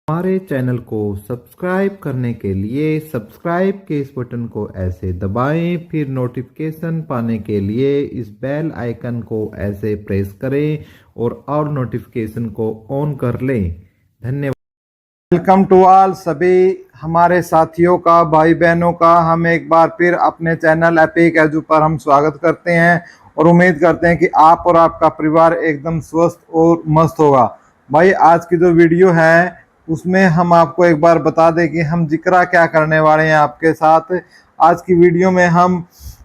हमारे चैनल को सब्सक्राइब करने के लिए सब्सक्राइब के इस बटन को ऐसे दबाएं, फिर नोटिफिकेशन पाने के लिए इस बेल आइकन को ऐसे प्रेस करें और नोटिफिकेशन को ऑन कर लें। धन्यवाद। वेलकम टू ऑल सभी हमारे साथियों का, भाई बहनों का हम एक बार फिर अपने चैनल एपिक एजू पर हम स्वागत करते हैं और उम्मीद करते हैं कि आप और आपका परिवार एकदम स्वस्थ और मस्त होगा। भाई आज की जो वीडियो है उसमें हम आपको एक बार बता दें कि हम जिक्र क्या करने वाले हैं आपके साथ। आज की वीडियो में हम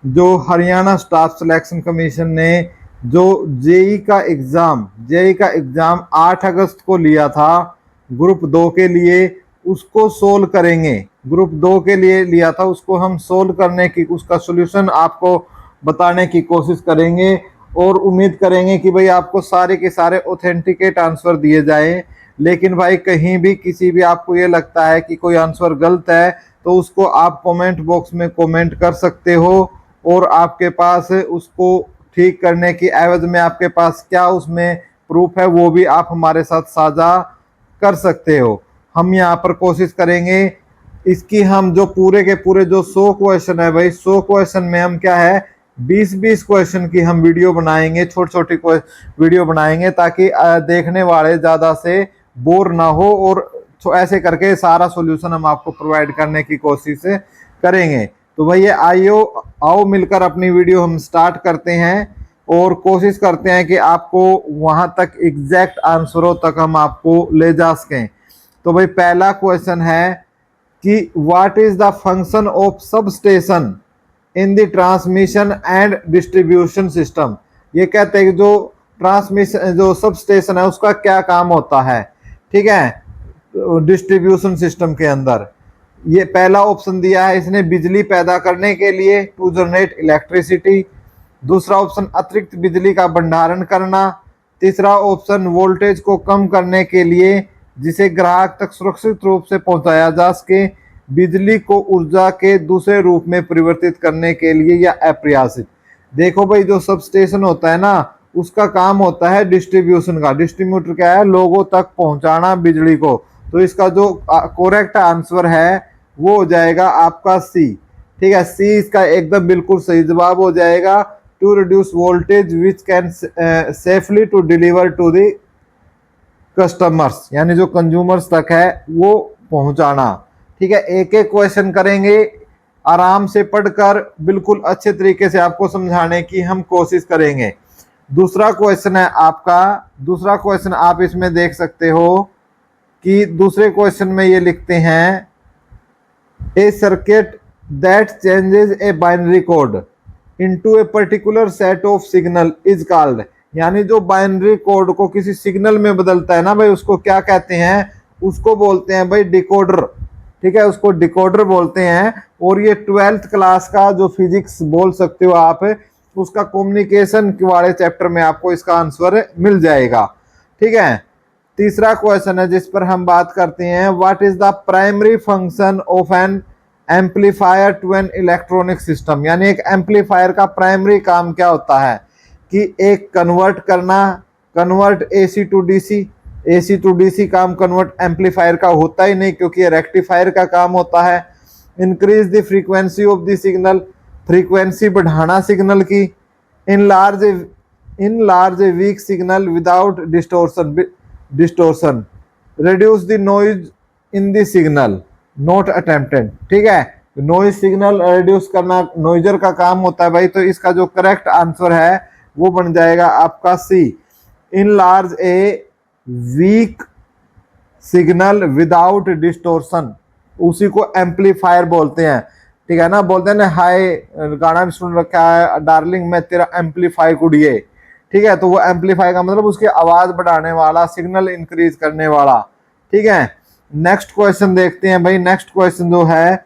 जो हरियाणा स्टाफ सिलेक्शन कमीशन ने जो जेई का एग्ज़ाम 8 अगस्त को लिया था ग्रुप 2 के लिए, उसको सोल्व करेंगे। ग्रुप 2 के लिए लिया था, उसको हम सोल्व करने की, उसका सॉल्यूशन आपको बताने की कोशिश करेंगे और उम्मीद करेंगे कि भाई आपको सारे के सारे ऑथेंटिकेट आंसर दिए जाएं। लेकिन भाई कहीं भी किसी भी आपको ये लगता है कि कोई आंसर गलत है तो उसको आप कमेंट बॉक्स में कमेंट कर सकते हो और आपके पास उसको ठीक करने की एवज में आपके पास क्या उसमें प्रूफ है वो भी आप हमारे साथ साझा कर सकते हो। हम यहाँ पर कोशिश करेंगे इसकी, हम जो पूरे के पूरे जो 100 क्वेश्चन है भाई, 100 क्वेश्चन में हम क्या है 20-20 क्वेश्चन की हम वीडियो बनाएंगे, छोटी छोटी वीडियो बनाएंगे ताकि देखने वाले ज़्यादा से बोर ना हो और ऐसे करके सारा सॉल्यूशन हम आपको प्रोवाइड करने की कोशिश करेंगे। तो भैया आइयो आओ मिलकर अपनी वीडियो हम स्टार्ट करते हैं और कोशिश करते हैं कि आपको वहां तक एग्जैक्ट आंसरों तक हम आपको ले जा सकें। तो भाई पहला क्वेश्चन है कि what is the function of sub station in the transmission and distribution system. ये कहते हैं कि जो ट्रांसमिशन जो सब स्टेशन है उसका क्या काम होता है, ठीक है, डिस्ट्रीब्यूशन सिस्टम के अंदर। ये पहला ऑप्शन दिया है इसने बिजली पैदा करने के लिए, टू जनरेट इलेक्ट्रिसिटी। दूसरा ऑप्शन अतिरिक्त बिजली का भंडारण करना। तीसरा ऑप्शन वोल्टेज को कम करने के लिए जिसे ग्राहक तक सुरक्षित रूप से पहुंचाया जा सके। बिजली को ऊर्जा के दूसरे रूप में परिवर्तित करने के लिए या अप्रयासित। देखो भाई जो सब स्टेशन होता है ना उसका काम होता है डिस्ट्रीब्यूशन का। डिस्ट्रीब्यूटर क्या है, लोगों तक पहुंचाना बिजली को। तो इसका जो करेक्ट आंसर है वो हो जाएगा आपका सी, ठीक है, सी इसका एकदम बिल्कुल सही जवाब हो जाएगा। To reduce voltage which can safely to deliver to the customers, यानी जो कंज्यूमर्स तक है वो पहुंचाना, ठीक है। एक एक क्वेश्चन करेंगे आराम से पढ़कर, बिल्कुल अच्छे तरीके से आपको समझाने की हम कोशिश करेंगे। दूसरा क्वेश्चन है आपका, दूसरा क्वेश्चन आप इसमें देख सकते हो कि दूसरे क्वेश्चन में ये लिखते हैं a circuit that changes a binary code into a particular set of signal is called. यानी जो बाइनरी कोड को किसी सिग्नल में बदलता है ना भाई उसको क्या कहते हैं, उसको बोलते हैं भाई डिकोडर, ठीक है, उसको डिकोडर बोलते हैं। और ये 12th क्लास का जो फिजिक्स बोल सकते हो आप, उसका कम्युनिकेशन वाले चैप्टर में आपको इसका आंसर मिल जाएगा, ठीक है। तीसरा क्वेश्चन है जिस पर हम बात करते हैं, what is the primary function of an amplifier to an electronic system. यानी एक एम्पलीफायर का प्राइमरी काम क्या होता है कि एक कन्वर्ट करना, convert AC to DC. AC to DC काम कन्वर्ट एम्पलीफायर का होता ही नहीं क्योंकि ये रेक्टिफायर का काम होता है। Increase the frequency of the signal, frequency बढ़ाना सिग्नल की। In large week signal without distortion, reduce the noise in the signal not attempted, ठीक है। नॉइज सिग्नल रिड्यूस करना नॉइजर का काम होता है भाई। तो इसका जो करेक्ट आंसर है वो बन जाएगा आपका सी, enlarge a weak signal without distortion, उसी को एम्पलीफायर बोलते हैं, ठीक है ना। बोलते हैं ना हाय गाना भी सुन रखा है डार्लिंग मैं तेरा एम्पलीफाई कुड़िए, ठीक है। तो वो एम्पलीफाई का मतलब उसकी आवाज बढ़ाने वाला, सिग्नल इंक्रीज करने वाला, ठीक है। नेक्स्ट क्वेश्चन देखते हैं भाई। नेक्स्ट क्वेश्चन जो है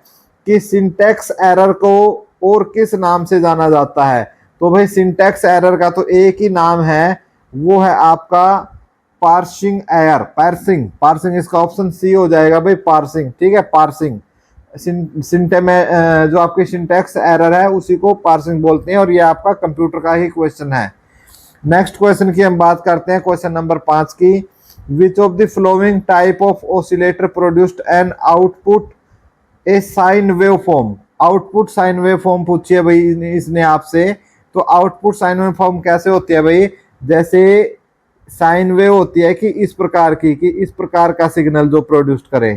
कि सिंटैक्स एरर को और किस नाम से जाना जाता है। तो भाई सिंटैक्स एरर का तो एक ही नाम है, वो है आपका पार्सिंग एरर, पार्सिंग, पार्सिंग इसका ऑप्शन सी हो जाएगा भाई, पार्सिंग, ठीक है। पार्सिंग सिंटे में जो आपकी सिंटैक्स एरर है उसी को पार्सिंग बोलते हैं और ये आपका कंप्यूटर का ही क्वेश्चन है। नेक्स्ट क्वेश्चन की हम बात करते हैं, क्वेश्चन नंबर 5 की। विच of the flowing type of oscillator produced an output A sine wave form. Output sine wave form पूछिए भाई इसने आपसे, तो आउटपुट साइन वेव फॉर्म कैसे होती है भाई, जैसे साइन वेव होती है कि इस प्रकार की, कि इस प्रकार का सिग्नल जो प्रोड्यूस करे,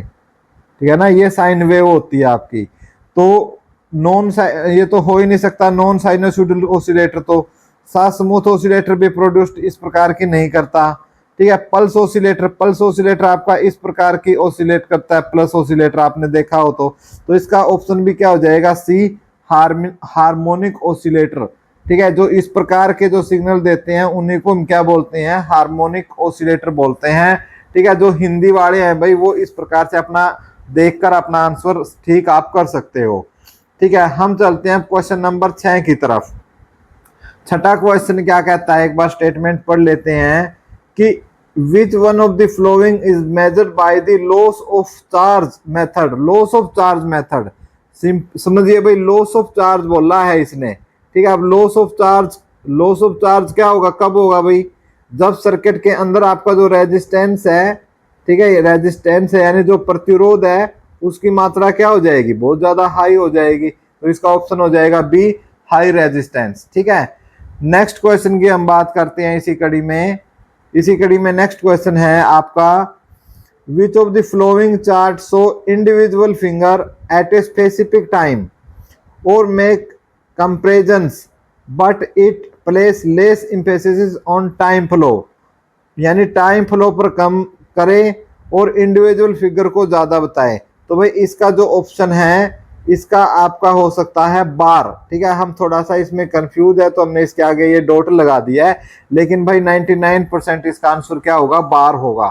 ठीक है ना, ये साइन वेव होती है आपकी। तो नॉन, ये तो हो ही नहीं सकता नॉन साइनोसॉइडल ऑसिलेटर, तो सा स्मूथ ऑसिलेटर भी प्रोड्यूस्ड इस प्रकार की नहीं करता, ठीक है। पल्स ऑसिलेटर आपका इस प्रकार की ऑसिलेट करता है, प्लस ऑसिलेटर आपने देखा हो तो इसका ऑप्शन भी क्या हो जाएगा, सी, हार्मोनिक ऑसिलेटर, ठीक है। जो इस प्रकार के जो सिग्नल देते हैं उन्हीं को हम क्या बोलते हैं, हार्मोनिक ऑसिलेटर बोलते हैं, ठीक है। जो हिंदी वाले हैं भाई वो इस प्रकार से अपना देखकर अपना आंसर ठीक आप कर सकते हो, ठीक है। हम चलते हैं क्वेश्चन नंबर 6 की तरफ। छठा क्वेश्चन क्या कहता है, एक बार स्टेटमेंट पढ़ लेते हैं कि which one of the following is measured by the loss of charge method. Loss of charge method समझिए भाई, लॉस ऑफ चार्ज बोला है इसने, ठीक है। अब लॉस ऑफ चार्ज क्या होगा, कब होगा भाई, जब सर्किट के अंदर आपका जो रेजिस्टेंस है, ठीक है, रेजिस्टेंस है यानी जो प्रतिरोध है उसकी मात्रा क्या हो जाएगी, बहुत ज्यादा हाई हो जाएगी, तो इसका ऑप्शन हो जाएगा बी, हाई रेजिस्टेंस, ठीक है। नेक्स्ट क्वेश्चन की हम बात करते हैं इसी कड़ी में नेक्स्ट क्वेश्चन है आपका, which of the following chart show individual finger at a specific time और make comparisons but it place less emphasis on time flow, यानी टाइम फ्लो पर कम करें और इंडिविजुअल फिगर को ज्यादा बताएं। तो भाई इसका जो ऑप्शन है इसका आपका हो सकता है बार, ठीक है। हम थोड़ा सा इसमें कंफ्यूज है तो हमने इसके आगे ये डॉट लगा दिया है, लेकिन भाई 99% इसका आंसर क्या होगा, बार होगा,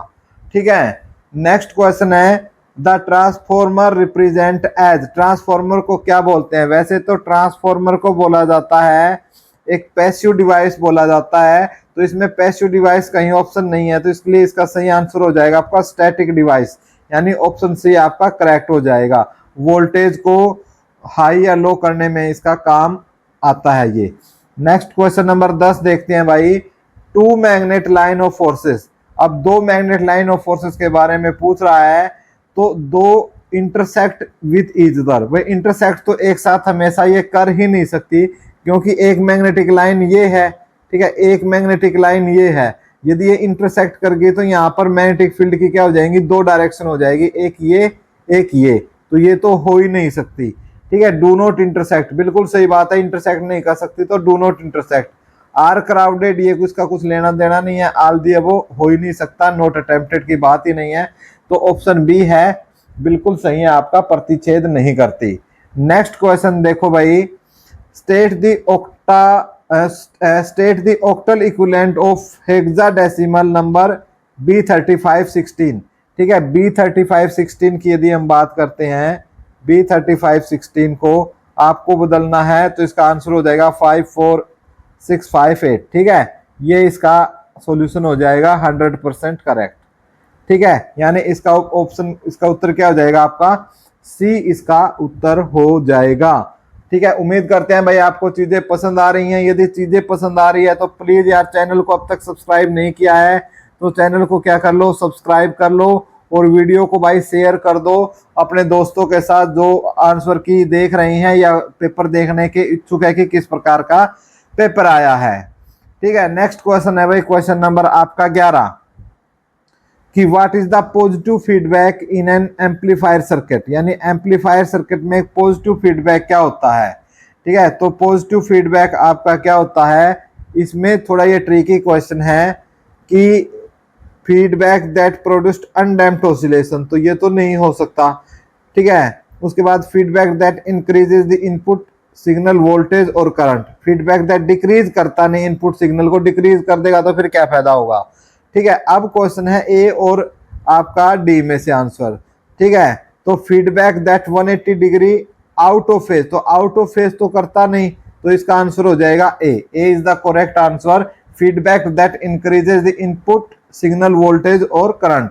ठीक है। नेक्स्ट क्वेश्चन है, the transformer represent as. Transformer को क्या बोलते हैं, वैसे तो ट्रांसफॉर्मर को बोला जाता है एक पैसिव डिवाइस बोला जाता है, तो इसमें पैसिव डिवाइस कहीं ऑप्शन नहीं है, तो इसलिए इसका सही आंसर हो जाएगा आपका स्टैटिक डिवाइस, यानी ऑप्शन सी आपका करेक्ट हो जाएगा। वोल्टेज को हाई या लो करने में इसका काम आता है ये। नेक्स्ट क्वेश्चन नंबर 10 देखते हैं भाई, two magnet line of forces. अब दो मैग्नेट लाइन ऑफ फोर्सेस के बारे में पूछ रहा है, तो दो इंटरसेक्ट विथ ईच अदर। भाई इंटरसेक्ट तो एक साथ हमेशा ये कर ही नहीं सकती, क्योंकि एक मैग्नेटिक लाइन ये है, ठीक है, एक मैग्नेटिक लाइन ये है, यदि ये इंटरसेक्ट कर गई तो यहाँ पर मैग्नेटिक फील्ड की क्या हो जाएंगी, दो डायरेक्शन हो जाएगी, एक ये, तो ये तो हो ही नहीं सकती, ठीक है। डू नॉट इंटरसेक्ट, बिल्कुल सही बात है, इंटरसेक्ट नहीं कर सकती, तो do not intersect. Are crowded, ये उसका कुछ लेना देना नहीं है, आल दी वो हो ही नहीं सकता, नॉट अटेम्प्टेड की बात ही नहीं है, तो ऑप्शन बी है बिल्कुल सही है आपका, प्रतिच्छेद नहीं करती। नेक्स्ट क्वेश्चन देखो भाई, state the octal equivalent of hexadecimal number B3516, ठीक है। B3516 की यदि हम बात करते हैं, B3516 को आपको बदलना है तो इसका आंसर हो जाएगा 54658, ठीक है। ये इसका सॉल्यूशन हो जाएगा 100% करेक्ट, ठीक है। यानी इसका ऑप्शन, इसका उत्तर क्या हो जाएगा आपका, सी इसका उत्तर हो जाएगा, ठीक है। उम्मीद करते हैं भाई आपको चीजें पसंद आ रही हैं। यदि चीजें पसंद आ रही है तो प्लीज यार चैनल को अब तक सब्सक्राइब नहीं किया है तो चैनल को क्या कर लो, सब्सक्राइब कर लो, और वीडियो को भाई शेयर कर दो अपने दोस्तों के साथ जो आंसर की देख रहे हैं या पेपर देखने के इच्छुक है कि किस प्रकार का पेपर आया है, ठीक है। नेक्स्ट क्वेश्चन है भाई क्वेश्चन नंबर आपका 11 कि what is the positive feedback in an amplifier circuit, यानी एम्पलीफायर सर्किट में पॉजिटिव फीडबैक क्या होता है, ठीक है। तो पॉजिटिव फीडबैक आपका क्या होता है, इसमें थोड़ा ये ट्रिकी क्वेश्चन है कि feedback that produced undamped oscillation, तो ये तो नहीं हो सकता, ठीक है। उसके बाद feedback that increases the input signal voltage और करंट, फीडबैक दैट डिक्रीज करता नहीं, इनपुट सिग्नल को डिक्रीज कर देगा तो फिर क्या फायदा होगा, ठीक है। अब क्वेश्चन है ए और आपका डी में से आंसर, ठीक है। तो feedback that 180 degree out of phase, तो आउट ऑफ फेज तो करता नहीं, तो इसका आंसर हो जाएगा A is the correct answer, feedback that increases the input signal voltage और करंट,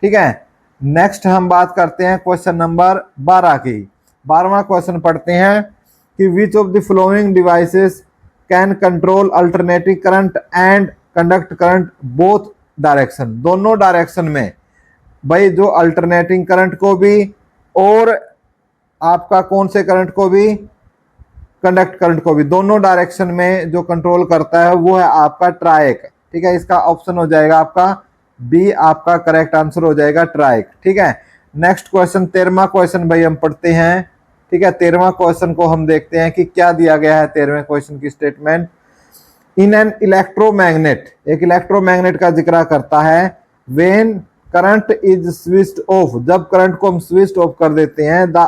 ठीक है। नेक्स्ट हम बात करते हैं क्वेश्चन नंबर 12 की। 12वां क्वेश्चन पढ़ते हैं कि which of the following devices can control alternating current and conduct current both direction, दोनों डायरेक्शन में भाई, जो अल्टरनेटिंग करंट को भी और आपका कौन से करंट को भी, कंडक्ट करंट को भी, दोनों डायरेक्शन में जो कंट्रोल करता है वो है आपका ट्राइक। ठीक है, इसका ऑप्शन हो जाएगा आपका बी, आपका करेक्ट आंसर हो जाएगा ट्राइक। ठीक है, नेक्स्ट क्वेश्चन 13वां क्वेश्चन भाई हम पढ़ते हैं। ठीक है, 13वां क्वेश्चन को हम देखते हैं कि क्या दिया गया है 13वें क्वेश्चन की स्टेटमेंट। इन एन इलेक्ट्रोमैग्नेट, एक इलेक्ट्रोमैग्नेट का जिक्र करता है, when current is switched off, जब करंट को हम स्विच ऑफ कर देते हैं, the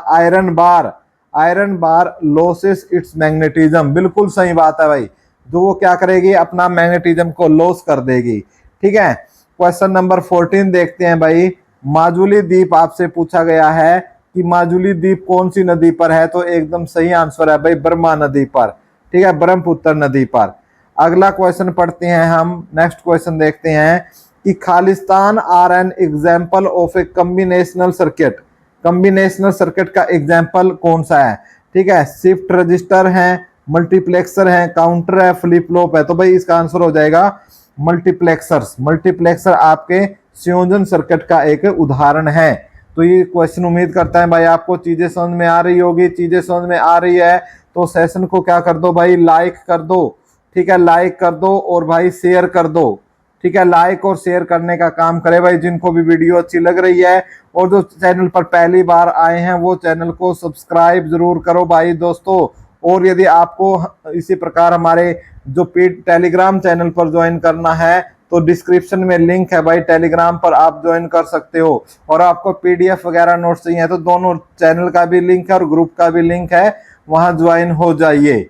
iron bar losses it's magnetism. बिल्कुल सही बात है भाई, जो वो क्या करेगी, अपना मैग्नेटिज्म को लॉस कर देगी। ठीक है, क्वेश्चन नंबर 14 देखते हैं भाई। माजुली द्वीप आपसे पूछा गया है कि माजुली द्वीप कौन सी नदी पर है, तो एकदम सही आंसर है भाई ब्रह्मा नदी पर। ठीक है, ब्रह्मपुत्र नदी पर। अगला क्वेश्चन पढ़ते हैं हम, नेक्स्ट क्वेश्चन देखते हैं कि खालिस्तान are an example of a combinational circuit. Combinational circuit का एग्जाम्पल कौन सा है? ठीक है, शिफ्ट रजिस्टर है, मल्टीप्लेक्सर है, काउंटर है, फ्लिप फ्लॉप है। तो भाई इसका आंसर हो जाएगा मल्टीप्लेक्सर्स। मल्टीप्लेक्सर आपके संयोजन सर्किट का एक उदाहरण है। तो ये क्वेश्चन उम्मीद करता है भाई आपको चीजें समझ में आ रही होगी। चीजें समझ में आ रही है तो सेशन को क्या कर दो भाई, लाइक कर दो। ठीक है, लाइक कर दो और भाई शेयर कर दो। ठीक है, लाइक और शेयर करने का काम करे भाई जिनको भी वीडियो अच्छी लग रही है। और जो चैनल पर पहली बार आए हैं वो चैनल को सब्सक्राइब जरूर करो भाई दोस्तों। और यदि आपको इसी प्रकार हमारे जो टेलीग्राम चैनल पर ज्वाइन करना है तो डिस्क्रिप्शन में लिंक है भाई, टेलीग्राम पर आप ज्वाइन कर सकते हो। और आपको पीडीएफ वगैरह नोट्स चाहिए तो दोनों चैनल का भी लिंक है और ग्रुप का भी लिंक है, वहां ज्वाइन हो जाइए।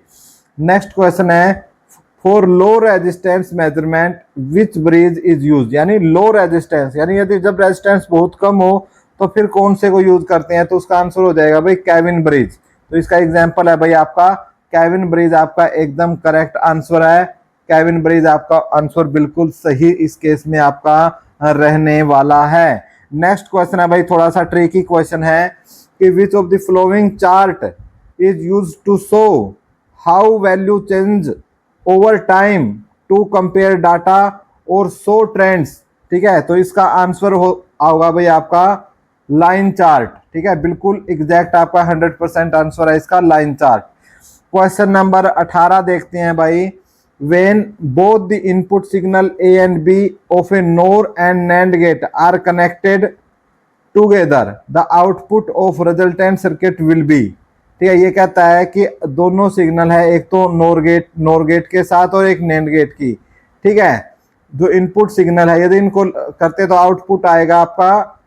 नेक्स्ट क्वेश्चन है, for low resistance measurement which bridge is use. यानी लो रेजिस्टेंस, यानी यदि जब रेजिस्टेंस बहुत कम हो तो फिर कौन से को यूज करते हैं, तो उसका आंसर हो जाएगा भाई केविन ब्रिज। तो इसका एग्जांपल है भाई आपका केविन ब्रिज, आपका एकदम करेक्ट आंसर है। केविन ब्रिज आपका आंसर बिल्कुल सही इस केस में आपका रहने वाला है। नेक्स्ट क्वेश्चन है भाई, थोड़ा सा ट्रिकी क्वेश्चन है कि which of the following chart is used to show how value change over time to compare data और शो ट्रेंड्स। ठीक है, तो इसका आंसर होगा भाई आपका लाइन चार्ट। ठीक है, बिल्कुल एग्जैक्ट आपका 100% आंसर है इसका लाइन चार्ट। क्वेश्चन नंबर 18 देखते हैं भाई। When both the input signal A and B of a NOR and NAND gate are connected together the output of resultant circuit will be. ठीक है, ये कहता है कि दोनों सिग्नल है, एक तो नोर गेट के साथ और एक नैंड गेट की। ठीक है, जो इनपुट सिग्नल है यदि इनको करते तो आउटपुट आएगा आपका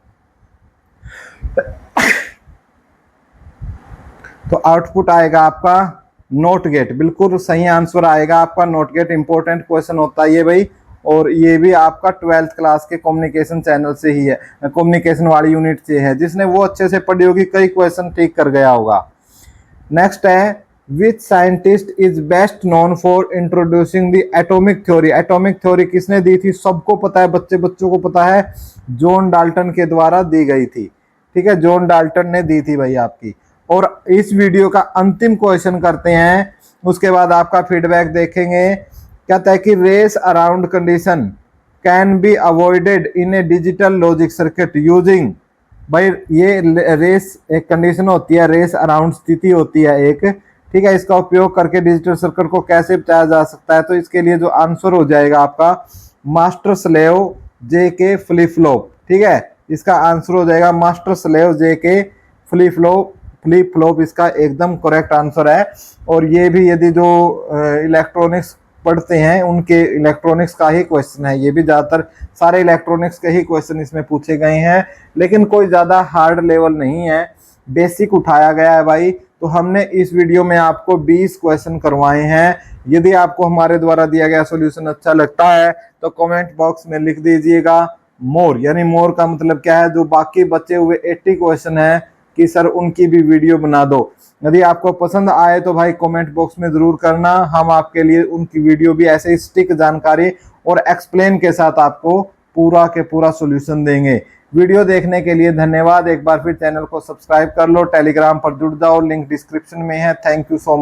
तो आउटपुट आएगा आपका नॉट गेट। बिल्कुल सही आंसर आएगा आपका नॉट गेट। इंपॉर्टेंट क्वेश्चन होता है ये भाई, और ये भी आपका 12th क्लास के कम्युनिकेशन चैनल से ही है, कम्युनिकेशन वाली यूनिट से है। जिसने वो अच्छे से पढ़ी होगी कई क्वेश्चन ठीक कर गया होगा। नेक्स्ट है, which scientist is best known for introducing the atomic theory. Atomic theory किसने दी थी? सबको पता है, बच्चों को पता है, जॉन डाल्टन के द्वारा दी गई थी। ठीक है, जॉन डाल्टन ने दी थी भाई आपकी। और इस वीडियो का अंतिम क्वेश्चन करते हैं, उसके बाद आपका फीडबैक देखेंगे। कहता है कि race around condition can be avoided in a digital logic circuit using. भाई ये रेस एक कंडीशन होती है, रेस अराउंड स्थिति होती है एक। ठीक है, इसका उपयोग करके डिजिटल सर्किट को कैसे बचाया जा सकता है, तो इसके लिए जो आंसर हो जाएगा आपका मास्टर स्लेव जे के फ्लिप फ्लॉप। ठीक है, इसका आंसर हो जाएगा मास्टर स्लेव जे के फ्लिप फ्लॉप इसका एकदम करेक्ट आंसर है। और ये भी यदि जो इलेक्ट्रॉनिक्स पढ़ते हैं उनके इलेक्ट्रॉनिक्स का ही क्वेश्चन है। ये भी ज़्यादातर सारे इलेक्ट्रॉनिक्स के ही क्वेश्चन इसमें पूछे गए हैं, लेकिन कोई ज़्यादा हार्ड लेवल नहीं है, बेसिक उठाया गया है भाई। तो हमने इस वीडियो में आपको 20 क्वेश्चन करवाए हैं। यदि आपको हमारे द्वारा दिया गया सॉल्यूशन अच्छा लगता है तो कमेंट बॉक्स में लिख दीजिएगा मोर। यानी मोर का मतलब क्या है, जो बाकी बचे हुए 80 क्वेश्चन है कि सर उनकी भी वीडियो बना दो। यदि आपको पसंद आए तो भाई कमेंट बॉक्स में जरूर करना, हम आपके लिए उनकी वीडियो भी ऐसे ही स्टिक जानकारी और एक्सप्लेन के साथ आपको पूरा के पूरा सॉल्यूशन देंगे। वीडियो देखने के लिए धन्यवाद। एक बार फिर चैनल को सब्सक्राइब कर लो, टेलीग्राम पर जुड़ जाओ, लिंक डिस्क्रिप्शन में है। Thank you so much.